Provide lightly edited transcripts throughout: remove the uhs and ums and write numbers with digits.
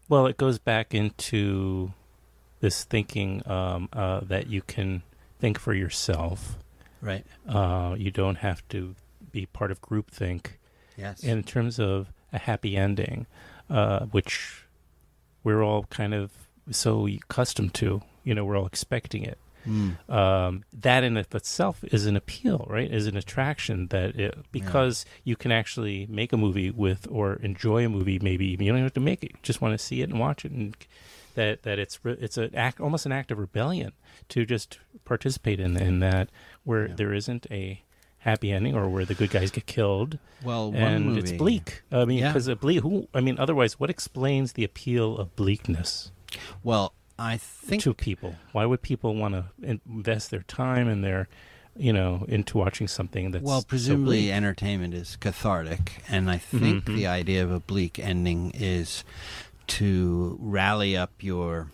Well, it goes back into this thinking that you can think for yourself. Right. You don't have to be part of groupthink. Yes. In terms of a happy ending, which we're all kind of so accustomed to, we're all expecting it. That in of itself is an appeal, right? Is an attraction because you can actually make a movie with or enjoy a movie. Maybe you don't have to make it; you just want to see it and watch it, and that it's an act, almost an act of rebellion to just participate in that where there isn't a happy ending or where the good guys get killed. Well, and it's bleak. I mean, because otherwise, what explains the appeal of bleakness? Well, I think to people, why would people want to invest their time and their, into watching something that's presumably so entertainment is cathartic, and I think the idea of a bleak ending is to rally up your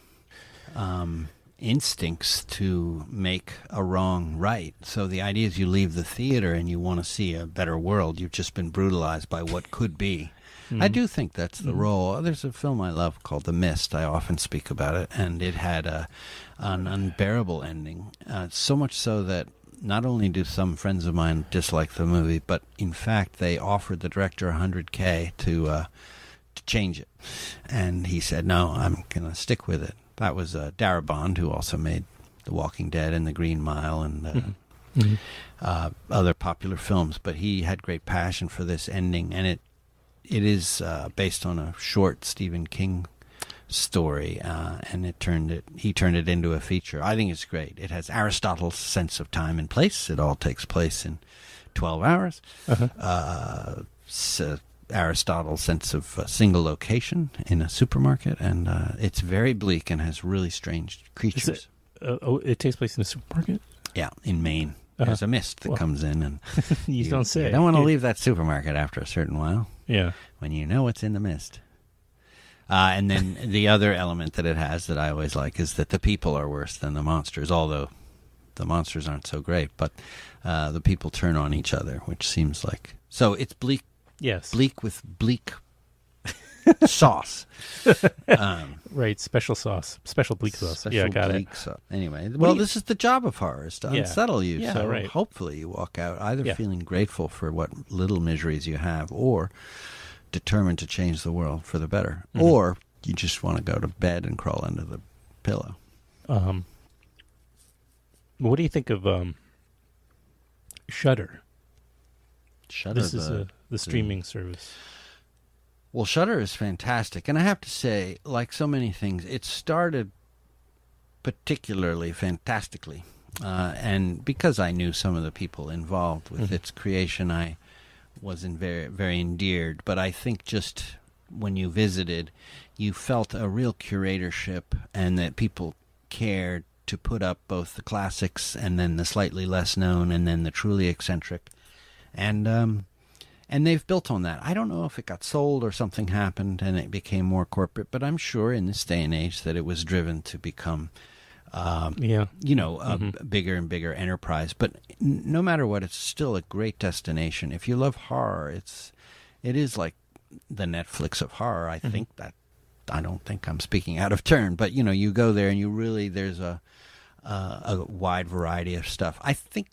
instincts to make a wrong right. So the idea is you leave the theater and you want to see a better world. You've just been brutalized by what could be. I do think that's the role. There's a film I love called The Mist. I often speak about it, and it had an unbearable ending. So much so that not only do some friends of mine dislike the movie, but in fact they offered the director $100K to change it. And he said, no, I'm going to stick with it. That was Darabont, who also made The Walking Dead and The Green Mile and other popular films. But he had great passion for this ending, and it is based on a short Stephen King story, and he turned it into a feature. I think it's great. It has Aristotle's sense of time and place. It all takes place in 12 hours. Aristotle's sense of single location in a supermarket, and it's very bleak and has really strange creatures. It takes place in a supermarket? Yeah, in Maine. There's a mist that comes in, and you don't say. You don't want to leave that supermarket after a certain while. Yeah, when you know what's in the mist. And then the other element that it has that I always like is that the people are worse than the monsters, although the monsters aren't so great. But the people turn on each other, which seems like... So it's bleak. Yes. Bleak with bleak sauce. Right, special sauce. Special bleak sauce. Yeah, got it. Sauce. Anyway, well, this is the job of horror, is to unsettle you. Yeah, so right. Hopefully you walk out either feeling grateful for what little miseries you have or determined to change the world for the better. Or you just want to go to bed and crawl under the pillow. What do you think of Shudder? Shudder. This is the streaming service. Well, Shudder is fantastic, and I have to say, like so many things, it started particularly fantastically, and because I knew some of the people involved with its creation, I was very, very endeared. But I think just when you visited, you felt a real curatorship, and that people cared to put up both the classics and then the slightly less known, and then the truly eccentric, and they've built on that. I don't know if it got sold or something happened and it became more corporate, but I'm sure in this day and age that it was driven to become, a bigger and bigger enterprise. But no matter what, it's still a great destination. If you love horror, it is like the Netflix of horror. I think that, I don't think I'm speaking out of turn, but you go there and there's a wide variety of stuff. I think,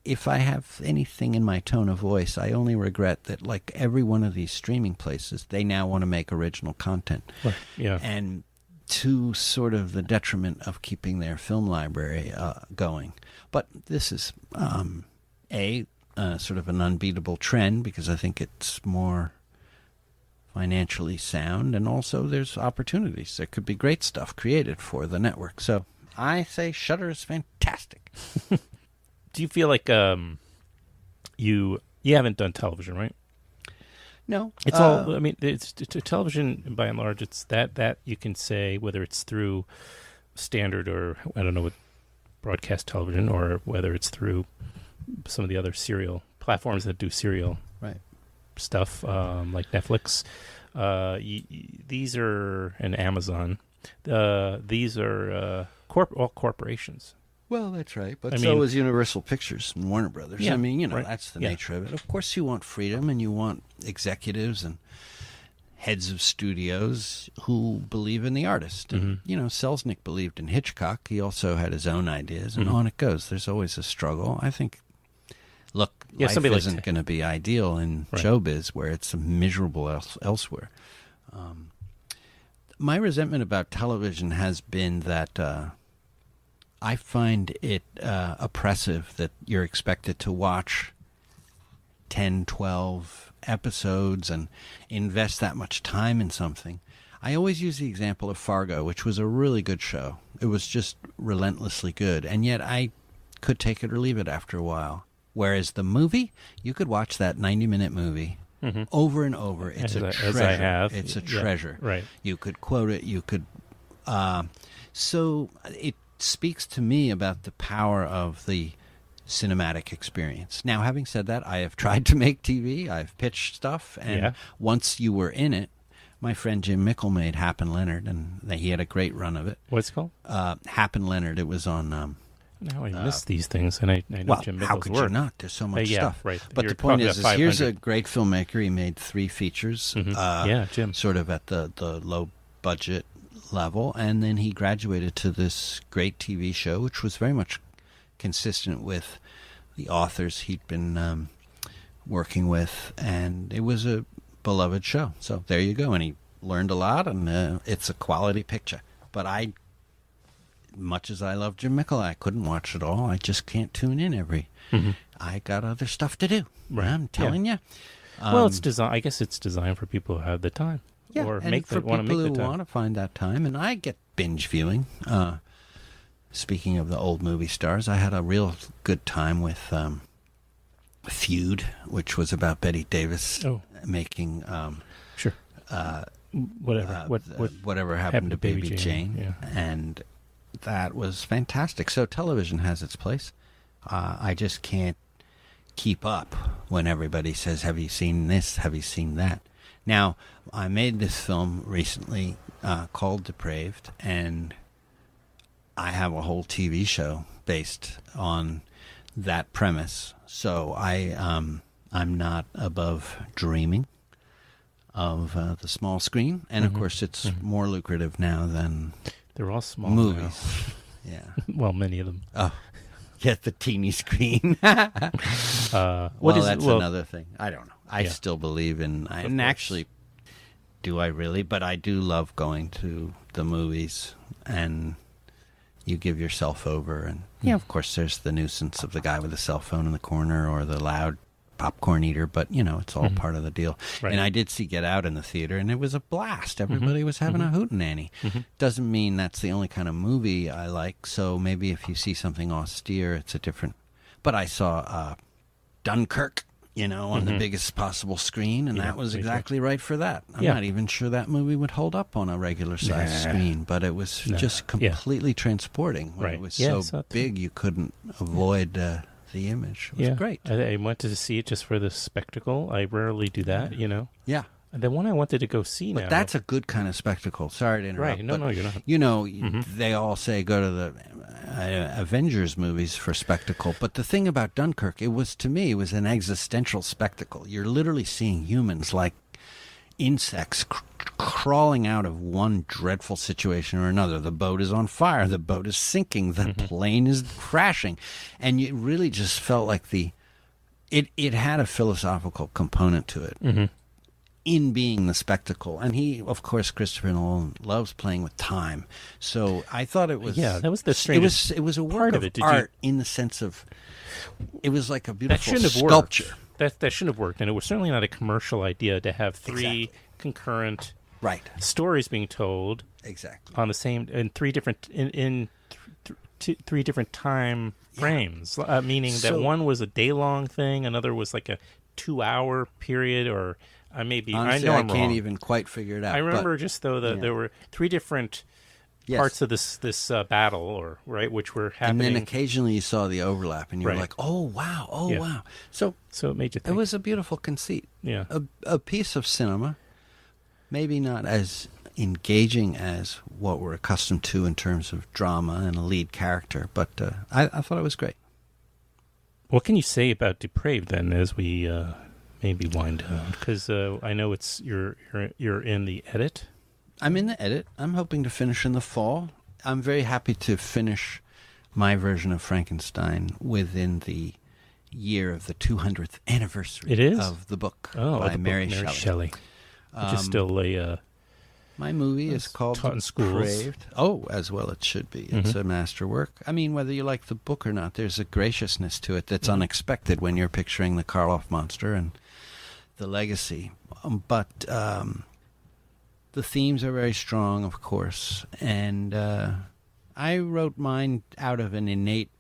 if I have anything in my tone of voice, I only regret that, like every one of these streaming places, they now want to make original content. Right. Yeah. And to sort of the detriment of keeping their film library going. But this is, sort of an unbeatable trend, because I think it's more financially sound, and also there's opportunities. There could be great stuff created for the network. So I say Shudder is fantastic. Do you feel like you haven't done television, right? No. It's all, I mean, it's television by and large. It's that you can say, whether it's through standard or, I don't know, what broadcast television, or whether it's through some of the other serial platforms that do serial stuff, like Netflix. These are, and Amazon. These are all corporations. Well, that's right. But so is Universal Pictures and Warner Brothers. Yeah, that's the nature of it. Of course you want freedom, and you want executives and heads of studios who believe in the artist. And, Selznick believed in Hitchcock. He also had his own ideas, and on it goes. There's always a struggle. I think, look, life isn't going to be ideal in showbiz where it's miserable elsewhere. My resentment about television has been that I find it oppressive that you're expected to watch 10, 12 episodes and invest that much time in something. I always use the example of Fargo, which was a really good show. It was just relentlessly good, and yet I could take it or leave it after a while. Whereas the movie, you could watch that 90-minute movie over and over. It's a treasure. As I have. It's a treasure. Right. You could quote it. You could. So it speaks to me about the power of the cinematic experience. Now, having said that, I have tried to make TV. I've pitched stuff, and once you were in it, my friend Jim Mickle made Happen Leonard, and he had a great run of it. What's it called? Happen Leonard. It was on. Now I miss these things, and I know Jim Mickle's how could work. you not? There's so much stuff. Right. But the point is here's a great filmmaker. He made 3 features. Jim. Sort of at the low budget level, and then he graduated to this great TV show, which was very much consistent with the authors he'd been working with, and it was a beloved show. So there you go, and he learned a lot, and it's a quality picture. But much as I love Jim Mickle, I couldn't watch it all. I just can't tune in I got other stuff to do. Right. I'm telling you. Well, it's design. I guess it's designed for people who have the time, or and for people who want to find that time. And I get binge viewing. Speaking of the old movie stars, I had a real good time with Feud, which was about Bette Davis making whatever happened to Baby Jane. And that was fantastic. So television has its place. I just can't keep up when everybody says, have you seen this? Have you seen that? Now, I made this film recently called Depraved, and I have a whole TV show based on that premise. So I'm not above dreaming of the small screen. And, of course, it's more lucrative now than they're all small movies. Yeah. Well, many of them. Oh, get the teeny screen. That's another thing. I don't know. I still believe in, and actually, do I really? But I do love going to the movies, and you give yourself over. And, of course, there's the nuisance of the guy with the cell phone in the corner or the loud popcorn eater, but, it's all part of the deal. Right. And I did see Get Out in the theater, and it was a blast. Everybody was having a hootenanny. Doesn't mean that's the only kind of movie I like, so maybe if you see something austere, it's a different... But I saw Dunkirk, on the biggest possible screen, and that was exactly right for that. I'm not even sure that movie would hold up on a regular-sized screen, but it was just completely transporting. When it was so big, you couldn't avoid... the image. It was great. I went to see it just for the spectacle. I rarely do that, Yeah. The one I wanted to go see now. But that's a good kind of spectacle. Sorry to interrupt. Right. No, you're not. They all say go to the Avengers movies for spectacle. But the thing about Dunkirk, to me, it was an existential spectacle. You're literally seeing humans like insects crawling out of one dreadful situation or another. The boat is on fire. The boat is sinking. The plane is crashing. And it really just felt like it had a philosophical component to it in being the spectacle. And Christopher Nolan loves playing with time. So I thought it was... Yeah, that was the strangest It was a work of art in the sense of... It was like a beautiful sculpture. That shouldn't have worked, and it was certainly not a commercial idea to have 3 concurrent stories being told on the same in 3 different three different time frames. Meaning that one was a day-long thing, another was like a 2-hour period, or maybe honestly, I know I I'm can't wrong. even quite figure it out. I remember just though that there were 3 different. Parts of this battle, which were happening, and then occasionally you saw the overlap, and you were like, "Oh wow, wow!" So it made you think. It was a beautiful conceit. Yeah, a piece of cinema, maybe not as engaging as what we're accustomed to in terms of drama and a lead character, but I thought it was great. What can you say about Depraved then, as we maybe wind down? Because I know it's you're in the edit. I'm in the edit. I'm hoping to finish in the fall. I'm very happy to finish my version of Frankenstein within the year of the 200th anniversary of the book by Mary Shelley. Which is still a... my movie is called taught in schools. Craved. Oh, as well it should be. It's a masterwork. I mean, whether you like the book or not, there's a graciousness to it that's unexpected when you're picturing the Karloff monster and the legacy. But the themes are very strong, of course. And I wrote mine out of an innate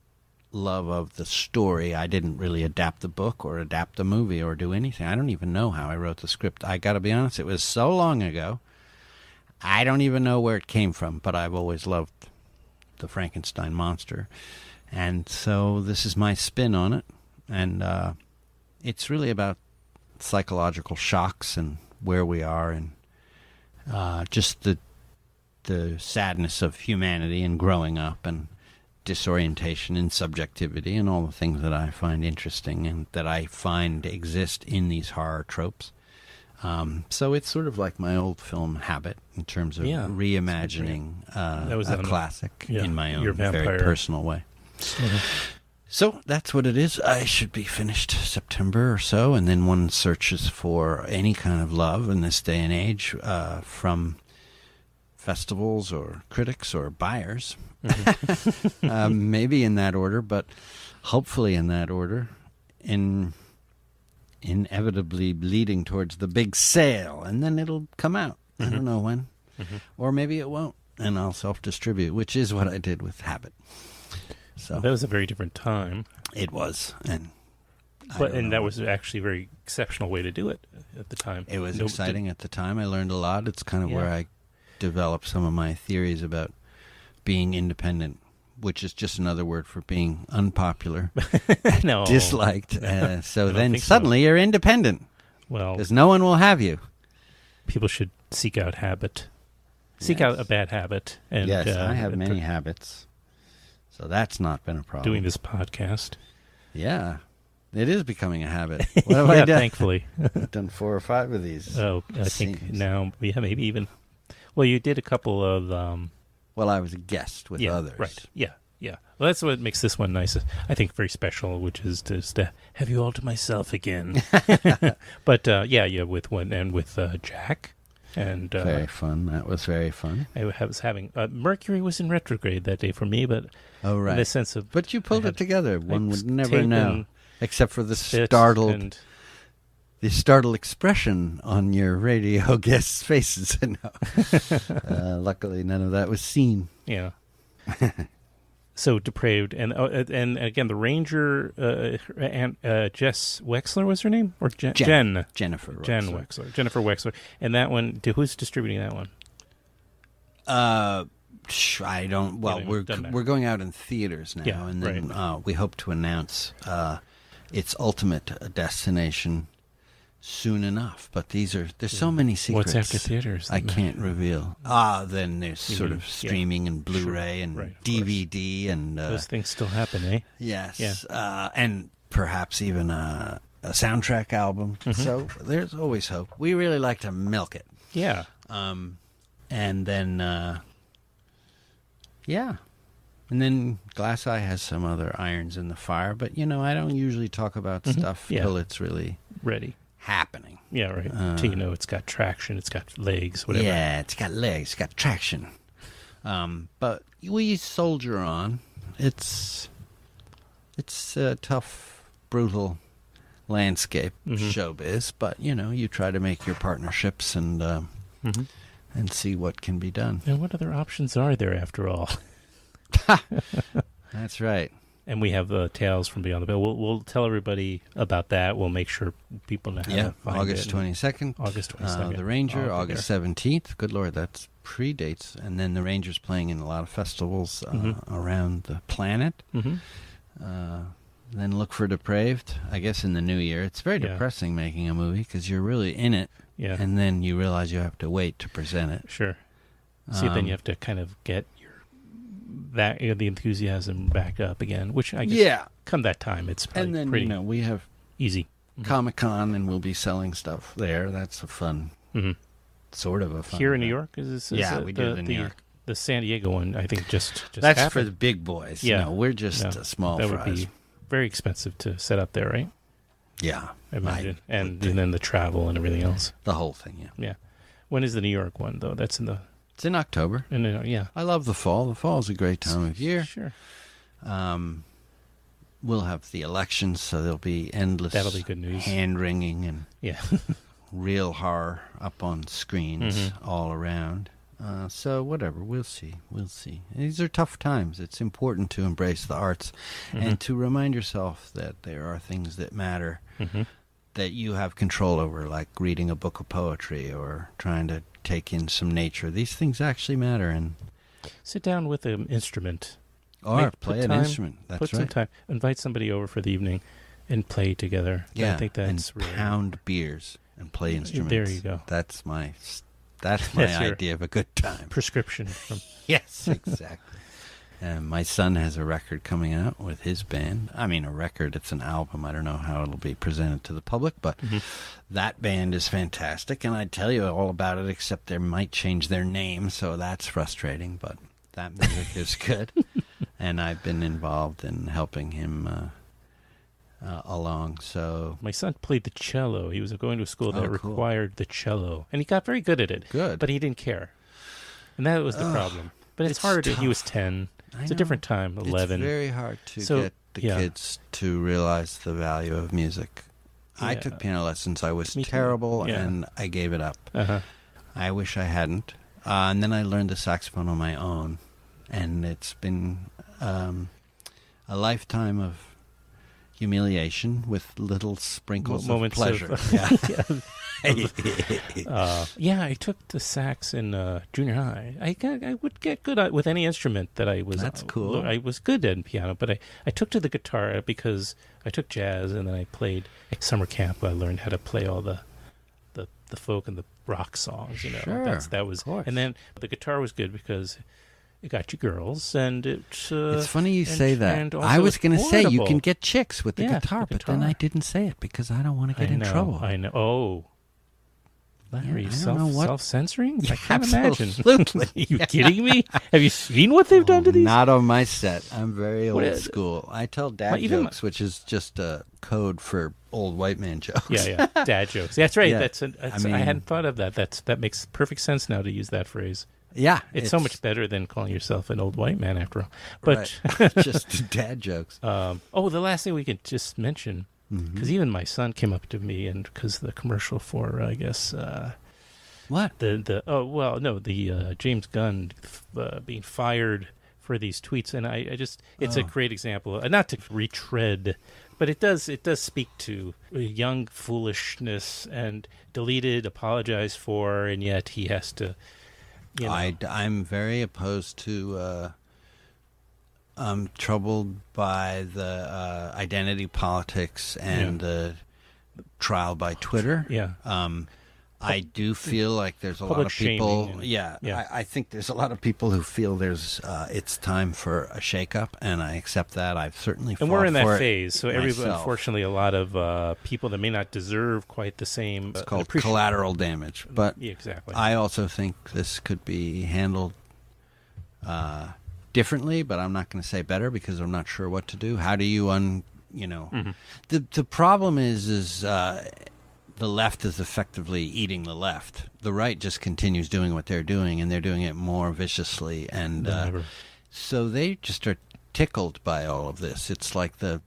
love of the story. I didn't really adapt the book or adapt the movie or do anything. I don't even know how I wrote the script. I got to be honest, it was so long ago. I don't even know where it came from, but I've always loved the Frankenstein monster. And so this is my spin on it. And it's really about psychological shocks and where we are and just the sadness of humanity and growing up and disorientation and subjectivity and all the things that I find interesting and that I find exist in these horror tropes. So it's sort of like my old film habit in terms of reimagining a classic in my own very personal way. So that's what it is. I should be finished September or so, and then one searches for any kind of love in this day and age from festivals or critics or buyers. Maybe in that order, but hopefully in that order. Inevitably leading towards the big sale, and then it'll come out. I don't know when. Or maybe it won't, and I'll self-distribute, which is what I did with Habit. So that was a very different time. It was, and that was actually a very exceptional way to do it at the time. It was exciting at the time. I learned a lot. It's kind of where I developed some of my theories about being independent, which is just another word for being unpopular, disliked. So then suddenly you're independent. Well, because no one will have you. People should seek out habit. Seek out a bad habit. And, yes, I have many habits. So that's not been a problem. Doing this podcast. Yeah. It is becoming a habit. What have I done? Thankfully. I've done 4 or 5 of these. Oh, I think now, maybe even. Well, you did a couple of... well, I was a guest with others. Right. Yeah. Well, that's what makes this one nice. I think very special, which is to have you all to myself again. But with one and with Jack, and very fun. That was very fun. I was having Mercury was in retrograde that day for me, but in the sense of but you pulled it together. One would never know, except for the startled expression on your radio guests' faces. Luckily, none of that was seen. Yeah. So depraved, and again the Ranger, Jess Wexler was her name, or Jennifer Wexler, and that one. Who's distributing that one? I don't. Well, we're going out in theaters now, and then we hope to announce its ultimate destination soon enough. But there's so many secrets. What's after theaters? I can't reveal. Then there's sort of streaming and Blu-ray and DVD and those things still happen, eh? Yes. Yeah. And perhaps even a soundtrack album. So there's always hope. We really like to milk it. Yeah. And then and then Glass Eye has some other irons in the fire, but I don't usually talk about stuff till it's really ready. Happening. Yeah, right. Till it's got traction, it's got legs, whatever. Yeah, it's got legs, it's got traction. But we soldier on. It's a tough, brutal landscape, showbiz, but you try to make your partnerships and see what can be done. And what other options are there after all? That's right. And we have Tales from Beyond the Veil. We'll tell everybody about that. We'll make sure people know how to find August it. 22nd. August 22nd. The Ranger, August 17th. Good Lord, that's predates. And then the Ranger's playing in a lot of festivals around the planet. Then look for Depraved, I guess, in the new year. It's very depressing making a movie because you're really in it. Yeah. And then you realize you have to wait to present it. Sure. See, then you have to kind of get the enthusiasm back up again, which I guess come that time it's pretty we have easy. Comic-Con, and we'll be selling stuff there. That's a fun, sort of a fun Here in New event. York? Is We did it in New York. The San Diego one, I think, just That's happened. for the big boys. Yeah. No, we're just a small That fries. would be very expensive to set up there, right? Yeah. I imagine. And then the travel and everything else. The whole thing, yeah. Yeah. When is the New York one, though? That's in the... It's in October. Yeah. I love the fall. The fall is a great time of year. Sure. We'll have the elections, so there'll be endless That'll be good news. hand-wringing and Yeah. real horror up on screens all around. So whatever, we'll see. These are tough times. It's important to embrace the arts and to remind yourself that there are things that matter that you have control over, like reading a book of poetry or trying to take in some nature. These things actually matter. And Sit down with an instrument. or play an instrument. That's put right. some time. Invite somebody over for the evening and play together. Yeah, I think that's and really... pound beers and play instruments. There you go. That's my That's your idea of a good time. prescription from... Yes, exactly. My son has a record coming out with his band. I mean, a record, it's an album. I don't know how it'll be presented to the public, but that band is fantastic, and I'd tell you all about it, except they might change their name, so that's frustrating, but that music is good. And I've been involved in helping him along, so... My son played the cello. He was going to a school that cool. required the cello, and he got very good at it. Good. But he didn't care. And that was the problem. But it's hard. tough. He was 10. It's a different time, 11. It's very hard to So, get the yeah. kids to realize the value of music. I Yeah. took piano lessons. I was Me too. terrible, Yeah. and I gave it up. Uh-huh. I wish I hadn't. And then I learned the saxophone on my own, and it's been a lifetime of humiliation with little sprinkles Moments of pleasure. Yeah, I took the sax in junior high. I would get good at with any instrument that I was. That's cool. I was good at piano, but I took to the guitar because I took jazz, and then I played at summer camp. I learned how to play all the folk and the rock songs. You know, Sure, that was. of course. And then the guitar was good because it got you girls, and it. It's funny you say that. and also I was it's going to say you portable. can get chicks with the Yeah, guitar, the but then I didn't say it because I don't want to get in trouble. I know. Oh. Larry, I don't know what- self-censoring? I can't imagine. Absolutely. You kidding me? Have you seen what they've done to these? Not on my set. I'm very What old is- school. I tell dad Well, even jokes, which is just a code for old white man jokes. Yeah, dad jokes. That's right. Yeah. I hadn't thought of that. That makes perfect sense now to use that phrase. Yeah. It's so much better than calling yourself an old white man, after all. But right. Just dad jokes. the last thing we could just mention, because even my son came up to me, and because the commercial for, I guess. What? The James Gunn being fired for these tweets, and I just it's a great example. Not to retread, but it does speak to young foolishness and deleted, apologized for, and yet he has to. You know, I'm very opposed to. I'm troubled by the identity politics and the trial by Twitter. Yeah. I do feel like there's a lot Public of people. shaming and- Yeah. yeah. I think there's a lot of people who feel there's it's time for a shakeup, and I accept that. I've certainly and fought we're in that for it phase, so everybody, myself. unfortunately, a lot of people that may not deserve quite the same. It's called collateral damage, but Yeah, exactly. I also think this could be handled differently, but I'm not going to say better because I'm not sure what to do. How do you the problem is the left is effectively eating the left. The right just continues doing what they're doing, and they're doing it more viciously, and Than ever. so they just are tickled by all of this. It's like the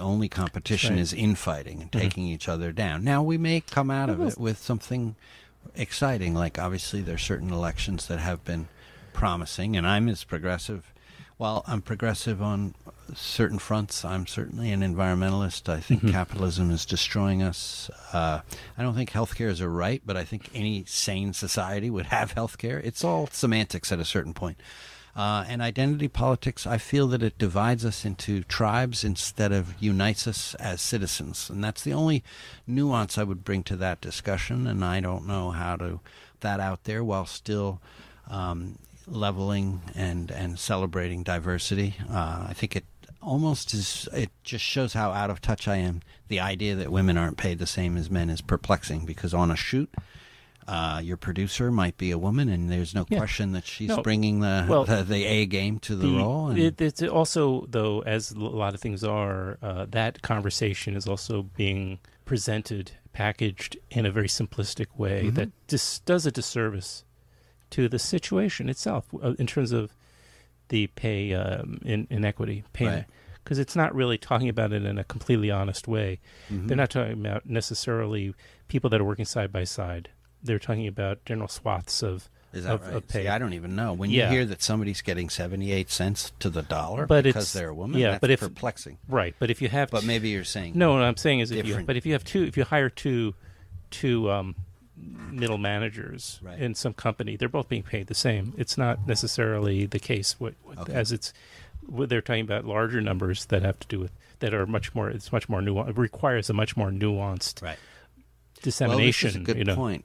only competition Right. is infighting and taking each other down. Now we may come out of it with something exciting, like obviously there's certain elections that have been promising, and I'm as progressive. While I'm progressive on certain fronts, I'm certainly an environmentalist. I think capitalism is destroying us. I don't think healthcare is a right, but I think any sane society would have healthcare. It's all semantics at a certain point. And identity politics, I feel that it divides us into tribes instead of unites us as citizens. And that's the only nuance I would bring to that discussion, and I don't know how to that out there while still leveling and celebrating diversity. I think it almost is, it just shows how out of touch I am. The idea that women aren't paid the same as men is perplexing, because on a shoot, your producer might be a woman, and there's no question that she's bringing the A game to the role. And it's also, though, as a lot of things are, that conversation is also being presented, packaged in a very simplistic way that just does a disservice to the situation itself in terms of the pay inequity payment. Because it's not really talking about it in a completely honest way. They're not talking about necessarily people that are working side by side. They're talking about general swaths of Is that right? Of pay. See, I don't even know. When you hear that somebody's getting 78 cents to the dollar because they're a woman, that's perplexing. Right, but if you have... But maybe you're saying... No, what I'm saying is if you hire two middle managers in some company, they're both being paid the same. It's not necessarily the case as it's... They're talking about larger numbers that have to do with... that are much more... It's much more nuanced. It requires a much more nuanced... dissemination. Well, this is a good point.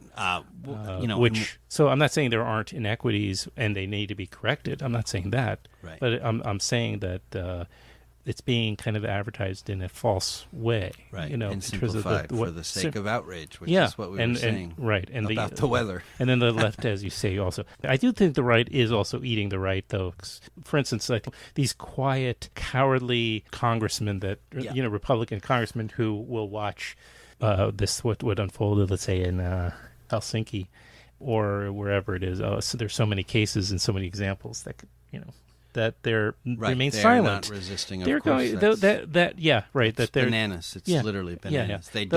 So I'm not saying there aren't inequities and they need to be corrected. I'm not saying that. Right. But I'm saying that it's being kind of advertised in a false way. Right. And simplified for the sake of outrage, which is what we were saying about the weather. And then the left, as you say, also. I do think the right is also eating the right, though. For instance, like these quiet, cowardly congressmen Republican congressmen who will watch this what unfolded, let's say, in Helsinki or wherever it is. So there's so many cases and so many examples that that they're remain silent. Not resisting. They're of course, going that that they're bananas. It's literally bananas. They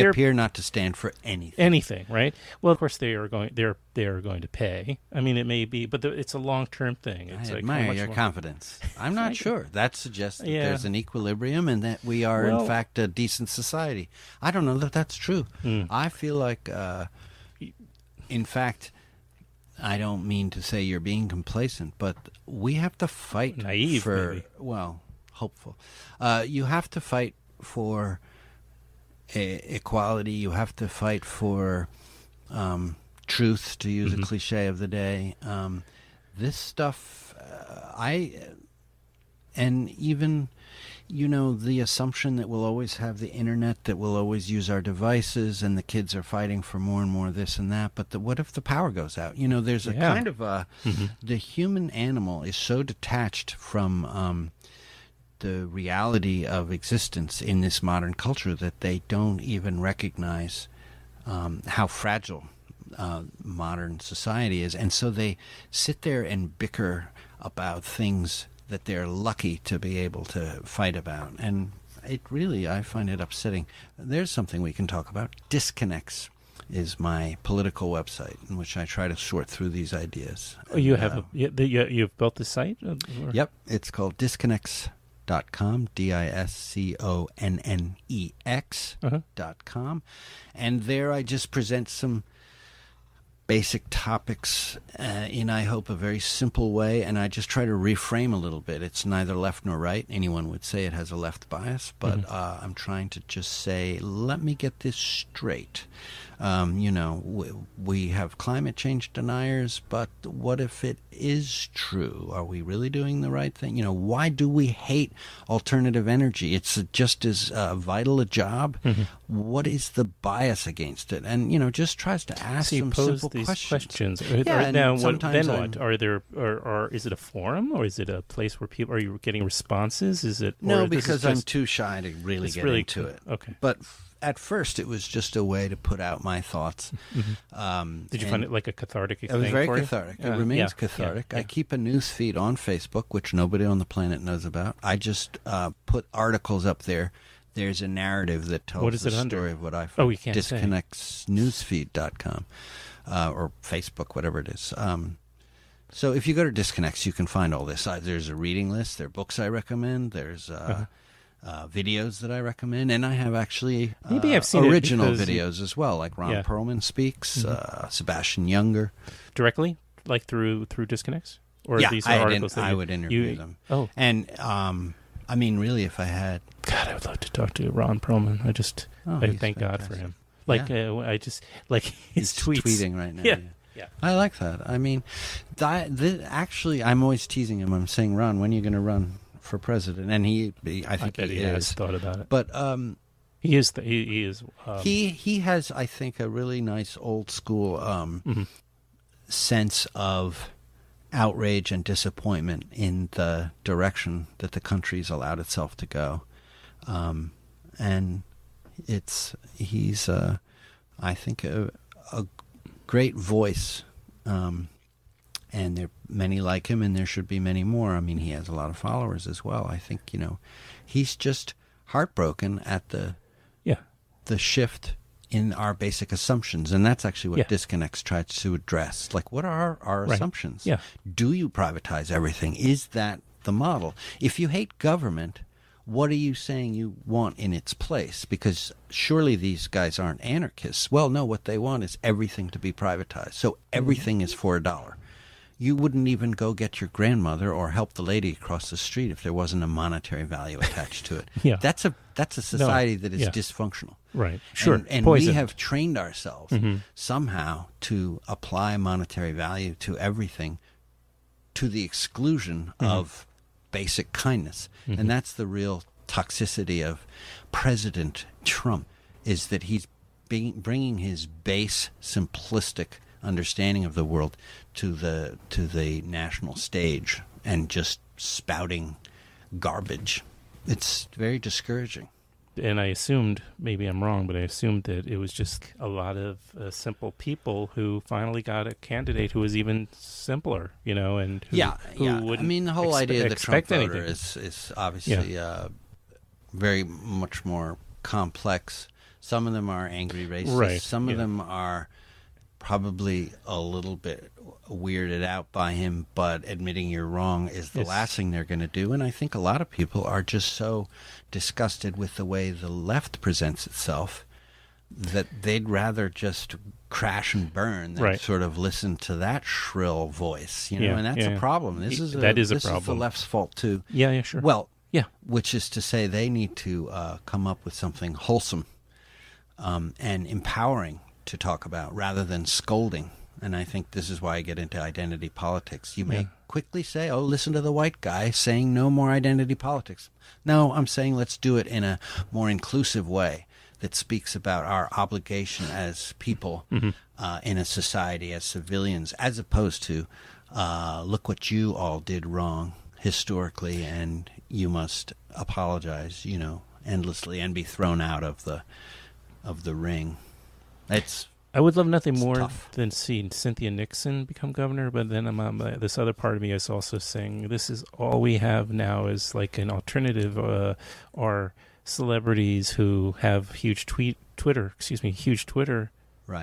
appear not to stand for anything. Anything, right? Well, of course they are going. They are going to pay. I mean, it may be, but it's a long-term thing. It's I admire your confidence. I'm not sure. That suggests that there's an equilibrium and that we are, in fact, a decent society. I don't know that that's true. I feel like, in fact, I don't mean to say you're being complacent, but we have to fight hopeful. You have to fight for equality. You have to fight for truth, to use a cliche of the day. This stuff, and even, the assumption that we'll always have the internet, that we'll always use our devices, and the kids are fighting for more and more this and that. But what if the power goes out? There's a kind of the human animal is so detached from the reality of existence in this modern culture that they don't even recognize how fragile modern society is. And so they sit there and bicker about things that they're lucky to be able to fight about. And it really, I find it upsetting. There's something we can talk about. Disconnects is my political website in which I try to sort through these ideas. Oh, you have you've built the site? Yep, it's called disconnects.com, disconnex.com. And there I just present some basic topics in, I hope, a very simple way, and I just try to reframe a little bit. It's neither left nor right. Anyone would say it has a left bias, but I'm trying to just say, let me get this straight. We have climate change deniers, but what if it is true? Are we really doing the right thing? Why do we hate alternative energy? It's just as vital a job. What is the bias against it? And, just tries to ask some simple questions. Now, then what? Are there, or is it a forum, or is it a place where people, are you getting responses? Is it? No, because I'm too shy to really get into it. Okay. But at first, it was just a way to put out my thoughts. Did you find it like a cathartic thing? It was very cathartic. It remains cathartic. I keep a news feed on Facebook, which nobody on the planet knows about. I just put articles up there. There's a narrative that tells the story of what I found. Oh, you can't disconnectsnewsfeed.com or Facebook, whatever it is. So if you go to Disconnects, you can find all this. There's a reading list. There are books I recommend. There's videos that I recommend, and I have actually maybe I've seen original videos as well, like Ron Perlman Speaks, Sebastian Younger. Directly, like through Disconnects? Or these I articles would interview them. Oh. And, I mean, really, if I had... God, I would love to talk to Ron Perlman. I thank God for him. Like, his He's tweets. Tweeting right now. Yeah. I like that. I mean, actually, I'm always teasing him. I'm saying, Ron, when are you going to run for president, and I think bet he has thought about it. But he is. He is. He has, I think, a really nice old school sense of outrage and disappointment in the direction that the country's allowed itself to go, and he's I think a great voice, and there are many like him, and there should be many more. I mean, he has a lot of followers as well. I think he's just heartbroken at the shift in our basic assumptions, and that's actually what Disconnects tries to address. Like, what are our assumptions? Yeah. Do you privatize everything? Is that the model? If you hate government, what are you saying you want in its place? Because surely these guys aren't anarchists. Well, no, what they want is everything to be privatized. So everything is for $1. You wouldn't even go get your grandmother or help the lady across the street if there wasn't a monetary value attached to it. Yeah. That's a society that is dysfunctional. Right. Sure. And we have trained ourselves somehow to apply monetary value to everything to the exclusion of basic kindness. And that's the real toxicity of President Trump, is that he's bringing his base simplistic understanding of the world to the national stage and just spouting garbage. It's very discouraging. And I assumed, maybe I'm wrong, but I assumed that it was just a lot of simple people who finally got a candidate who was even simpler, and who wouldn't. I mean, the whole idea of the Trump voter anything. is obviously very much more complex. Some of them are angry racists. Right. Some of them are probably a little bit weirded out by him, but admitting you're wrong is the last thing they're going to do. And I think a lot of people are just so disgusted with the way the left presents itself that they'd rather just crash and burn than sort of listen to that shrill voice, and that's a problem. This is a problem. This is the left's fault too. Yeah, sure. Well, which is to say they need to come up with something wholesome and empowering to talk about rather than scolding. And I think this is why I get into identity politics. You may quickly say, oh, listen to the white guy saying no more identity politics. No, I'm saying let's do it in a more inclusive way that speaks about our obligation as people in a society, as civilians, as opposed to look what you all did wrong historically and you must apologize, endlessly and be thrown out of the ring. I would love nothing more than seeing Cynthia Nixon become governor, but then this other part of me is also saying this is all we have now is like an alternative, are celebrities who have huge Twitter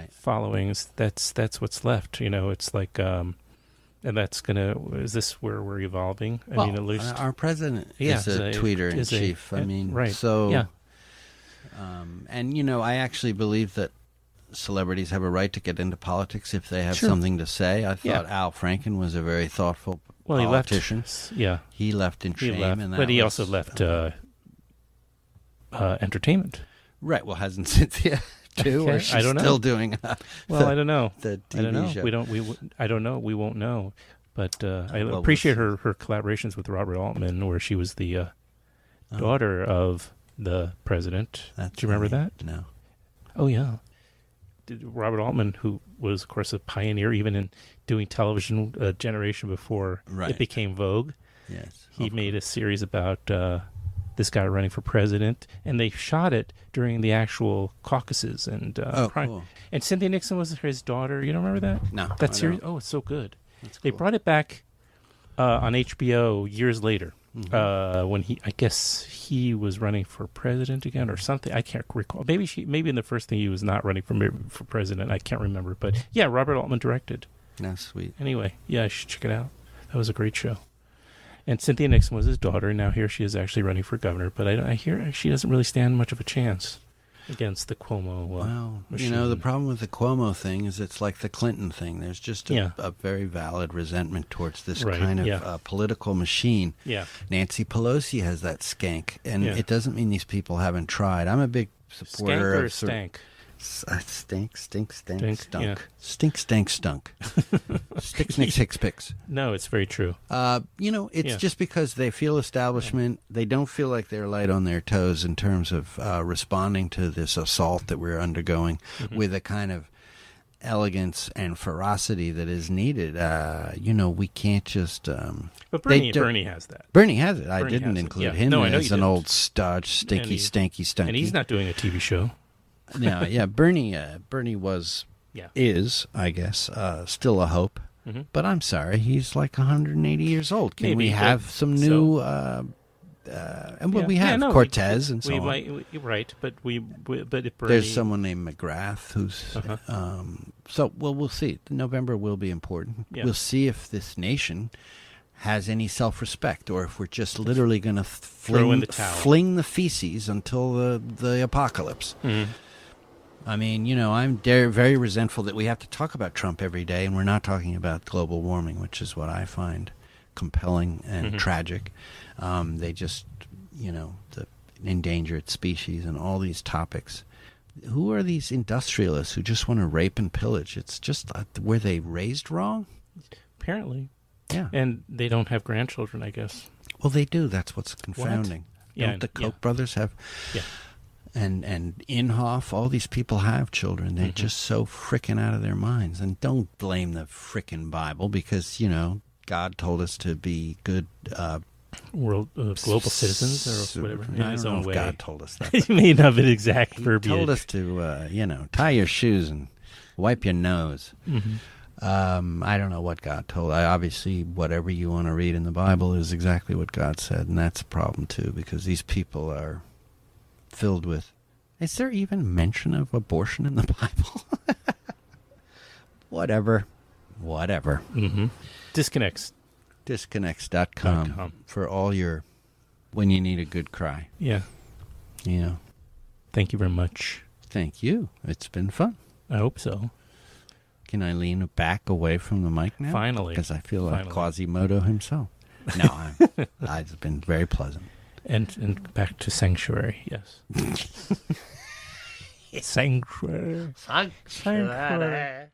followings. That's what's left. It's like, and that's is this where we're evolving? I mean, at least our president is a tweeter in chief. And I actually believe that celebrities have a right to get into politics if they have something to say. I thought Al Franken was a very thoughtful politician. He left in shame, but he also left entertainment. Right. Well, hasn't Cynthia too? Or she's still doing? I don't know. The TV show. I don't know. We won't know. But I appreciate her collaborations with Robert Altman, where she was the daughter of the president. Do you remember that? No. Oh yeah. Robert Altman, who was, of course, a pioneer even in doing television a generation before it became vogue. Yes. He made a series about this guy running for president, and they shot it during the actual caucuses. And cool. And Cynthia Nixon was his daughter. You don't remember that? No. That series? Oh, it's so good. That's cool. They brought it back on HBO years later. When I guess he was running for president again or something. I can't recall. Maybe in the first thing he was not running for president. I can't remember. But yeah, Robert Altman directed. That's sweet. Anyway, yeah, I should check it out. That was a great show. And Cynthia Nixon was his daughter, and now here she is actually running for governor. But I hear she doesn't really stand much of a chance against the Cuomo machine. The problem with the Cuomo thing is it's like the Clinton thing. There's just a very valid resentment towards this kind of political machine. Yeah. Nancy Pelosi has that skank, and it doesn't mean these people haven't tried. I'm a big supporter Skank or of stank? Stink, Stink, stunk. yeah. Stink, stunk. Stick, snicks, hicks, picks. No, it's very true. It's just because they feel establishment. They don't feel like they're light on their toes in terms of responding to this assault that we're undergoing with a kind of elegance and ferocity that is needed. We can't just... but Bernie has that. Bernie has it. I Bernie didn't has it. include Yeah. him No, I know as you an didn't. old stodge, stanky. And he's not doing a TV show. No, yeah, Bernie was, is, I guess, still a hope. Mm-hmm. But I'm sorry, he's like 180 years old. Can Maybe, we have some new... we have Cortez and so on. Right, but if Bernie... There's someone named McGrath who's... we'll see. November will be important. Yeah. We'll see if this nation has any self-respect, or if we're just literally going to throw in the towel, fling the feces until the apocalypse. Mm-hmm. I mean, I'm very resentful that we have to talk about Trump every day, and we're not talking about global warming, which is what I find compelling and tragic. They just, the endangered species and all these topics. Who are these industrialists who just want to rape and pillage? It's just, were they raised wrong? Apparently. Yeah. And they don't have grandchildren, I guess. Well, they do. That's what's confounding. What? Don't the Koch brothers have... Yeah. And Inhofe, all these people have children. They're just so frickin' out of their minds. And don't blame the frickin' Bible because, God told us to be good... global citizens or whatever, in his own way. God told us that. He may not have an exact verbiage. He told us to, tie your shoes and wipe your nose. Mm-hmm. I don't know what God told. Obviously, whatever you want to read in the Bible is exactly what God said, and that's a problem too, because these people are filled with... Is there even mention of abortion in the Bible? Whatever. Mm-hmm. Disconnects.com for all your... when you need a good cry. Yeah. Thank you very much. Thank you. It's been fun. I hope so. Can I lean back away from the mic now? Finally. Because I feel like Quasimodo himself. No, it's been very pleasant. And back to Sanctuary, yes. Sanctuary. Sanctuary.